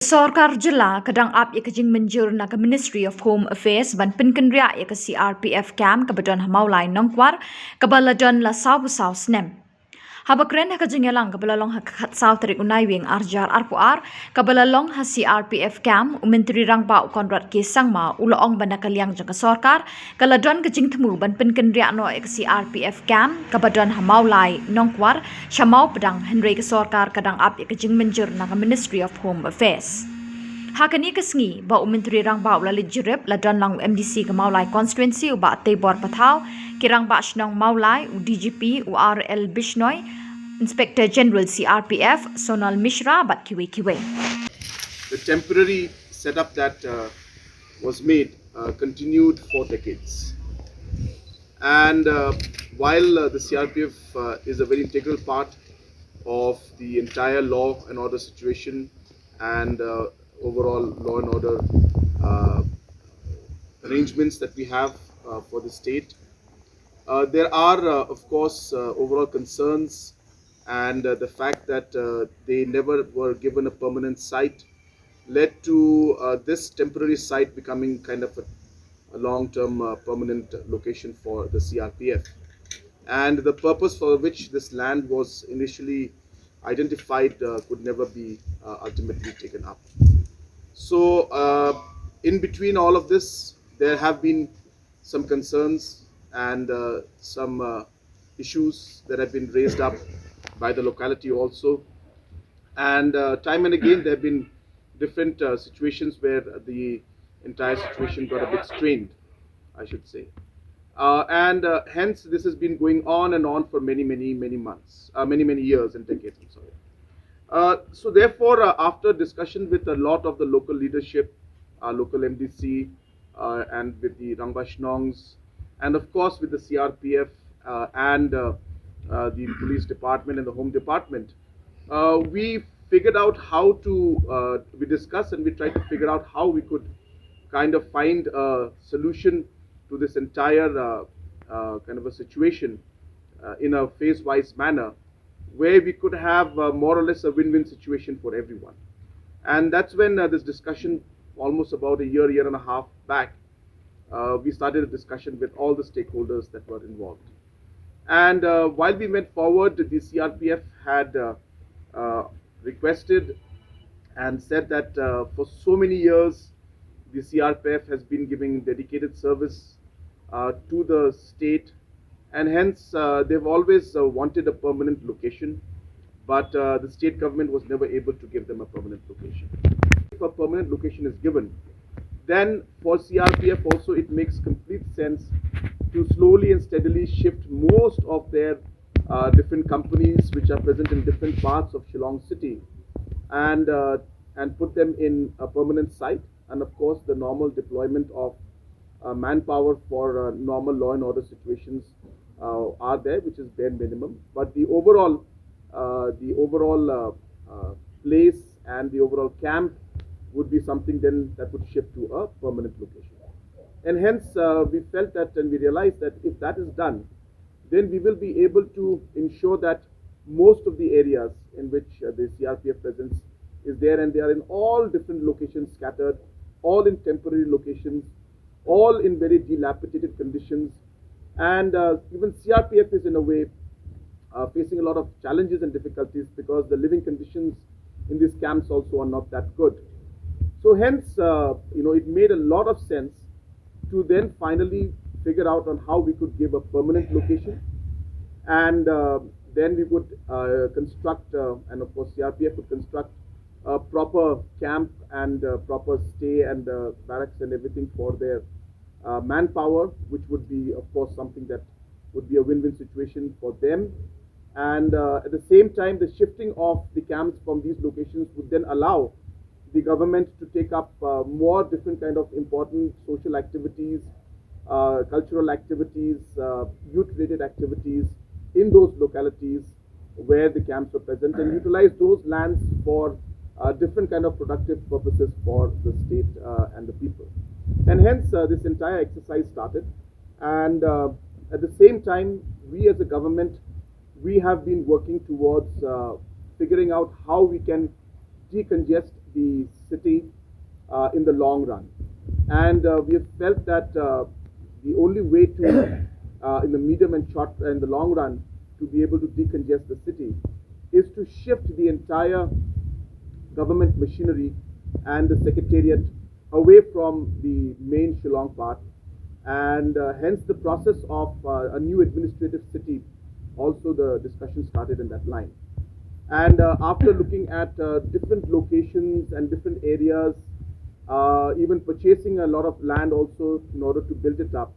Sorkar Jylla kadang up ya kajing menjur na ka Ministry of Home Affairs ban Pynkynriah ya ka CRPF camp kabadon hamaulay nongkwar kabaladon la saw snem. Habakren ha kajing yalang kabalalong ha saw tarik unay wing arjar arpuar kabalalong ha CRPF camp umentri rang pa Konrad ke sangma uloong ban nakaliang jang ka Sorkar kaladon ka Jingthmu ban Pynkynriah no ya ka CRPF camp kabadon hamaulay nongkwar syamau pedang Henry ka Sorkar kadang up ya kajing menjur na ka Ministry of Home Affairs. Hakani kasngi ba umentri rang ba ula lijirep la don lang MDC ke Maulai constituency u ba Tebor Pathau kirang ba shnong Maulai u DGP u RL Bishnoi Inspector General CRPF Sonal Mishra bat kiwe. The temporary setup that was made continued for decades. And while the CRPF is a very integral part of the entire law and order situation and overall law and order arrangements that we have for the state, there are, of course, overall concerns, and the fact that they never were given a permanent site led to this temporary site becoming kind of a long-term permanent location for the CRPF. And the purpose for which this land was initially identified could never be ultimately taken up. So in between all of this, there have been some concerns and some issues that have been raised up by the locality also. And time and again, there have been different situations where the entire situation got a bit strained, I should say. And hence, this has been going on and on for many months, many years and decades, I'm sorry. So therefore, after discussion with a lot of the local leadership, local MDC, and with the Rangbashnongs, and of course with the CRPF and the police department and the home department, we figured out how to, we discussed and we tried to figure out how we could kind of find a solution to this entire kind of a situation in a phase-wise manner, where we could have more or less a win-win situation for everyone. And that's when this discussion, almost about a year and a half back, we started a discussion with all the stakeholders that were involved. And while we went forward, the CRPF had requested and said that for so many years, the CRPF has been giving dedicated service to the state, and hence they've always wanted a permanent location, but the state government was never able to give them a permanent location. If a permanent location is given, then for CRPF also it makes complete sense to slowly and steadily shift most of their different companies which are present in different parts of Shillong city and put them in a permanent site, and of course the normal deployment of manpower for normal law and order situations are there, which is bare minimum. But the overall place and the overall camp would be something then that would shift to a permanent location. And hence we felt that and we realized that if that is done, then we will be able to ensure that most of the areas in which the CRPF presence is there, and they are in all different locations scattered, all in temporary locations, all in very dilapidated conditions, and even CRPF is in a way facing a lot of challenges and difficulties because the living conditions in these camps also are not that good. So hence, it made a lot of sense to then finally figure out on how we could give a permanent location, and then we would construct, and of course CRPF would construct a proper camp and proper stay and barracks and everything for their manpower, which would be of course something that would be a win-win situation for them. And at the same time, the shifting of the camps from these locations would then allow the government to take up more different kind of important social activities, cultural activities, youth-related activities in those localities where the camps are present, and utilize those lands for different kind of productive purposes for the state and the people. And hence this entire exercise started. And at the same time, we as a government, we have been working towards figuring out how we can decongest the city in the long run. And we have felt that the only way to, in the medium and short and the long run, to be able to decongest the city is to shift the entire government machinery and the secretariat away from the main Shillong part, and hence the process of a new administrative city, also the discussion started in that line. And after looking at different locations and different areas, even purchasing a lot of land also in order to build it up,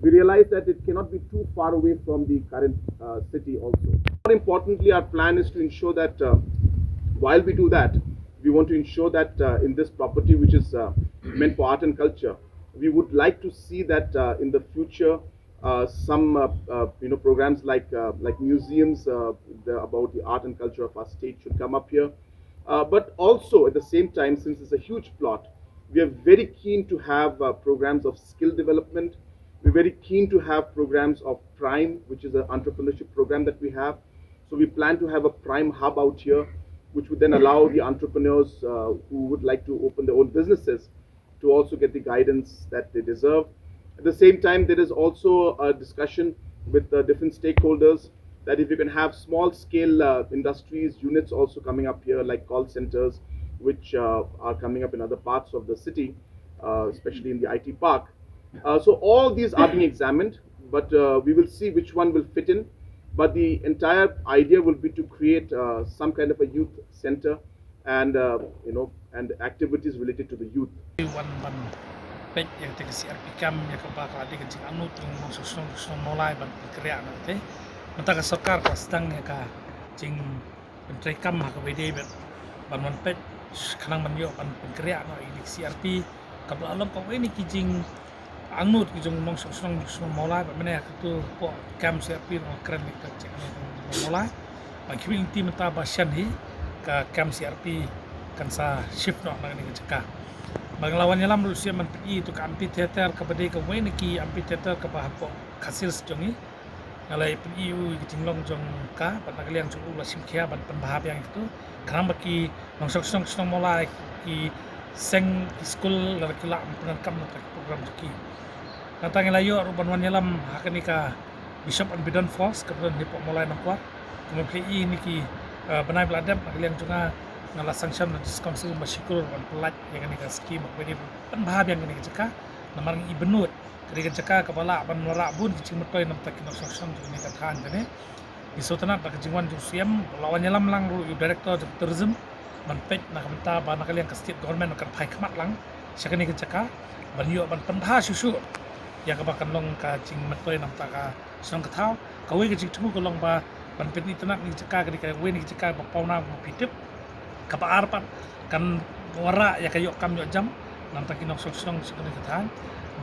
we realized that it cannot be too far away from the current city also. More importantly, our plan is to ensure that while we do that, we want to ensure that in this property, which is meant for art and culture, we would like to see that in the future some programs like museums about the art and culture of our state should come up here. But also at the same time, since it's a huge plot, we are very keen to have programs of skill development. We're very keen to have programs of Prime, which is an entrepreneurship program that we have. So we plan to have a Prime hub out here, which would then allow the entrepreneurs who would like to open their own businesses to also get the guidance that they deserve. At the same time, there is also a discussion with different stakeholders that if you can have small scale industries, units also coming up here, like call centers, which are coming up in other parts of the city, especially in the IT park. So all these are being examined, but we will see which one will fit in. But the entire idea will be to create some kind of a youth center and and activities related to the youth. Pek yang CRP kam yang kebakar di kencing anu tunggu susung mulai ban kerja nanti. Mentang Sorkar sedang ya ka cing menteri kam hak BD ban pek kanang menyo ban kerja no ini CRP kabel alam kau ini kijing anu kijing nong susung mulai ban mana tu po kam CRP no keren ni kencing anu mulai. Ban kibing ti mentah basyan hi ka kam CRP kan sa shift no nang ni kencing. Banglawan Jylla Rusia pergi itu ke amphitheater kepada ke Weniki amphitheater ke bahapo kasil sejongi ngalai pergi ke Jingthmu jong ka pada kali yang cukup lah simkia ban penbahap yang itu kerana bagi nongsong mulai ki seng school lagi lah penangkam program ki tentang layu Ruban Jylla hakani ka Bishop and Bidon Falls kemudian dipok mulai nongkuat kemudian ini ki benai beladam kali yang juga ngala sanction dan diskon selu masyikur ban pelat yang ni skim bagi penbahab yang ni cekah namar i benut kali cekah kepala ban merak bun kecing metoi nam tak kena sanction ni katahan kan di sotanat tak kejingwan jusiam lawan Jylla lang director of tourism ban pet nak minta ban kali yang ke state government nak pai kemat lang sakani cekah ban yo ban penbah susu yang kebakan long ka cing metoi nam tak ka song ketau kawe kecing temu kolong ba ban pet ni tenak ni cekah kali ka we ni cekah ba pauna pitip kapa arpat kan wara ya kayo kam yo jam nang tak kinong song sekali katahan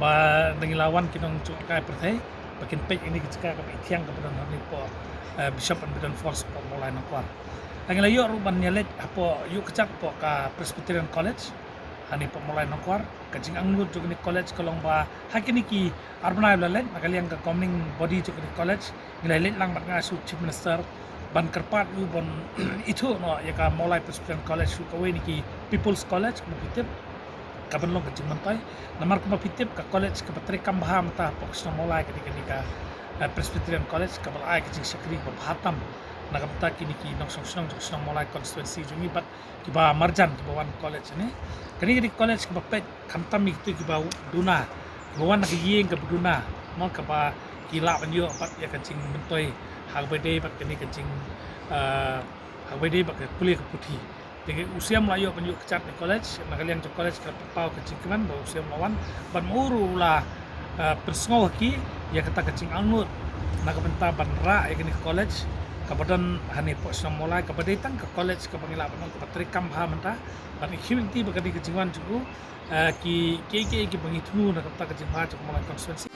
ba lawan kinong cukai pertai bakin pek ini keceka ka itiang ka bedan ni po Bishop and Bidon Falls po mulai nang kuar nang layo ruban nyelet apo yu kecak po ka Presbyterian College ani po mulai nang kuar kajing anglut jug ni college kolong ba hakini ki arbanai lalet nakaliang ka coming body jug ni college ngilalet lang bat nga su chief minister ban Crpf ban itu no ya ka mulai Presbyterian College su kawe ni ki People's College ko pitip ka ban long kecing mantai namar ko pitip ka college ka patri kam baham ta pok sa mulai ka ka Presbyterian College ka bal ai kecing sakri ba hatam nakamta kini ki nong song mulai constituency jungi bat ki ba marjan ki bawan college ni kani college ka pet kamtam itu ki ba duna bawan nak yeng ka duna mo ka ba kila ban yo pat ya kecing mentoi hal bede bat kini kencing hal bede bat kuliah ke putih dengan usia melayu penjuk kecat di college nak kalian ke college ke pau kencing keman baru usia melawan ban muru lah persngau ki ya kata kencing almut nak bentar ban ra ya kini college kemudian hani pos mulai kepada datang ke college ke pangila ban ke patrikam ha mentah ban ikhwinti bagadi kencingwan cukup ki bangi temu nak kata kencing ha cukup mulai konstituensi